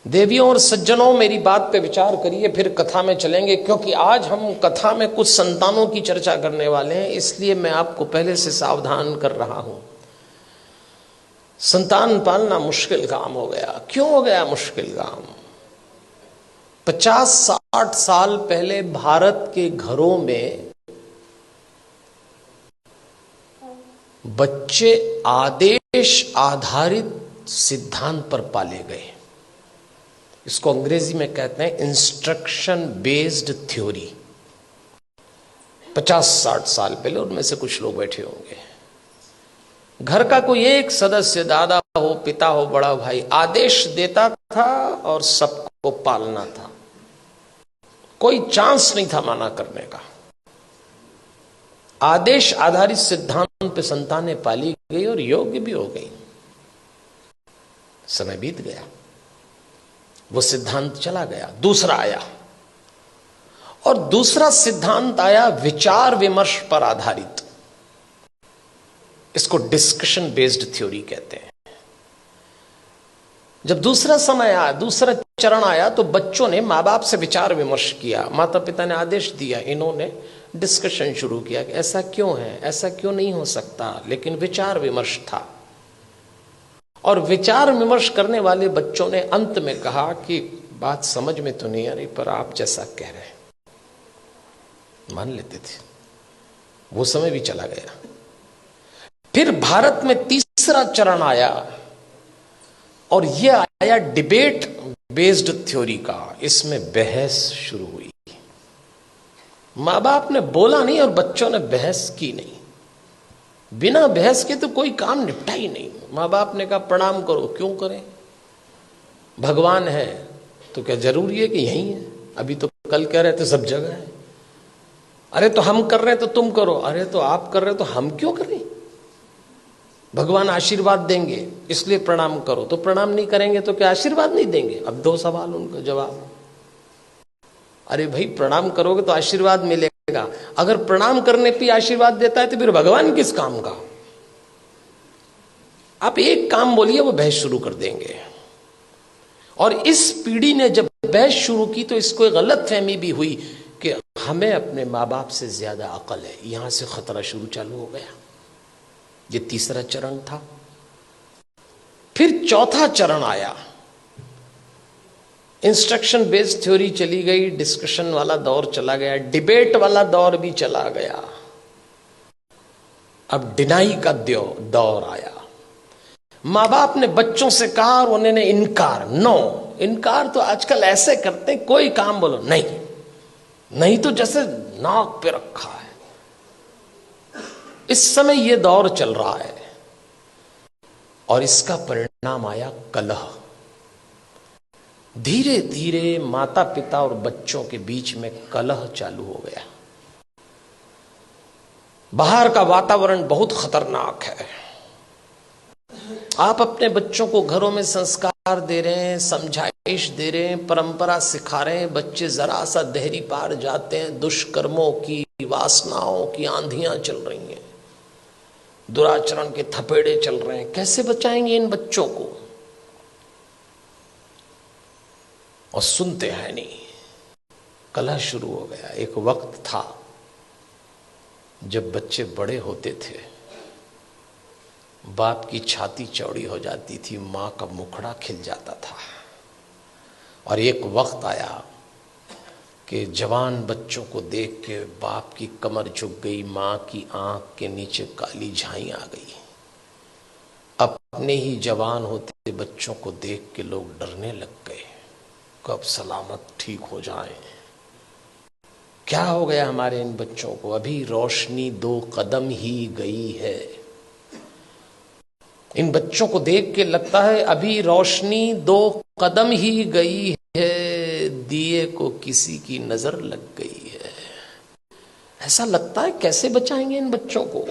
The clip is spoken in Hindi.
देवियों और सज्जनों, मेरी बात पे विचार करिए, फिर कथा में चलेंगे, क्योंकि आज हम कथा में कुछ संतानों की चर्चा करने वाले हैं, इसलिए मैं आपको पहले से सावधान कर रहा हूं। संतान पालना मुश्किल काम हो गया। क्यों हो गया मुश्किल काम? 50-60 साल पहले भारत के घरों में बच्चे आदेश आधारित सिद्धांत पर पाले गए। इसको अंग्रेजी में कहते हैं इंस्ट्रक्शन बेस्ड थ्योरी। 50-60 साल पहले, उनमें से कुछ लोग बैठे होंगे, घर का कोई एक सदस्य, दादा हो, पिता हो, बड़ा भाई, आदेश देता था और सबको पालना था। कोई चांस नहीं था माना करने का। आदेश आधारित सिद्धांत पे संतानें पाली गई और योग्य भी हो गई। समय बीत गया, वो सिद्धांत चला गया, दूसरा आया, और दूसरा सिद्धांत आया विचार विमर्श पर आधारित। इसको डिस्कशन बेस्ड थ्योरी कहते हैं। जब दूसरा समय आया, दूसरा चरण आया, तो बच्चों ने मां बाप से विचार विमर्श किया। माता पिता ने आदेश दिया, इन्होंने डिस्कशन शुरू किया कि ऐसा क्यों है, ऐसा क्यों नहीं हो सकता, लेकिन विचार विमर्श था। और विचार विमर्श करने वाले बच्चों ने अंत में कहा कि बात समझ में तो नहीं आ रही, पर आप जैसा कह रहे हैं मान लेते थे। वो समय भी चला गया। फिर भारत में तीसरा चरण आया, और यह आया डिबेट बेस्ड थ्योरी का। इसमें बहस शुरू हुई। मां बाप ने बोला नहीं और बच्चों ने बहस की नहीं। बिना बहस के तो कोई काम निपटा ही नहीं। मां बाप ने कहा प्रणाम करो, क्यों करें? भगवान है तो क्या जरूरी है कि यही है? अभी तो कल कह रहे थे सब जगह है। अरे तो हम कर रहे हैं तो तुम करो। अरे तो आप कर रहे हो तो हम क्यों करें? भगवान आशीर्वाद देंगे इसलिए प्रणाम करो। तो प्रणाम नहीं करेंगे तो क्या आशीर्वाद नहीं देंगे? अब 2 सवाल उनका जवाब। अरे भाई, प्रणाम करोगे तो आशीर्वाद मिलेगा। अगर प्रणाम करने पे आशीर्वाद देता है तो फिर भगवान किस काम का? आप एक काम बोलिए, वो बहस शुरू कर देंगे। और इस पीढ़ी ने जब बहस शुरू की तो इसको एक गलत फहमी भी हुई कि हमें अपने माँ बाप से ज्यादा अकल है। यहां से खतरा शुरू चालू हो गया। ये तीसरा चरण था। फिर चौथा चरण आया। इंस्ट्रक्शन बेस्ड थ्योरी चली गई, डिस्कशन वाला दौर चला गया, डिबेट वाला दौर भी चला गया। अब डिनाई का दौर आया। मां बाप ने बच्चों से कहा और उन्होंने इनकार। नो, इनकार तो आजकल ऐसे करते हैं, कोई काम बोलो नहीं, नहीं तो जैसे नाक पे रखा है। इस समय यह दौर चल रहा है और इसका परिणाम आया कलह। धीरे धीरे माता पिता और बच्चों के बीच में कलह चालू हो गया। बाहर का वातावरण बहुत खतरनाक है। आप अपने बच्चों को घरों में संस्कार दे रहे हैं, समझाइश दे रहे हैं, परंपरा सिखा रहे हैं, बच्चे जरा सा देहरी पार जाते हैं, दुष्कर्मों की, वासनाओं की आंधियां चल रही हैं, दुराचरण के थपेड़े चल रहे हैं। कैसे बचाएंगे इन बच्चों को? और सुनते हैं नहीं। कलह शुरू हो गया। एक वक्त था जब बच्चे बड़े होते थे, बाप की छाती चौड़ी हो जाती थी, मां का मुखड़ा खिल जाता था। और एक वक्त आया कि जवान बच्चों को देख के बाप की कमर झुक गई, मां की आंख के नीचे काली झाई आ गई। अपने ही जवान होते बच्चों को देख के लोग डरने लग गए, कब सलामत ठीक हो जाएं। क्या हो गया हमारे इन बच्चों को? अभी रोशनी 2 कदम ही गई है। इन बच्चों को देख के लगता है अभी रोशनी 2 कदम ही गई है, दिए को किसी की नजर लग गई है। ऐसा लगता है। कैसे बचाएंगे इन बच्चों को?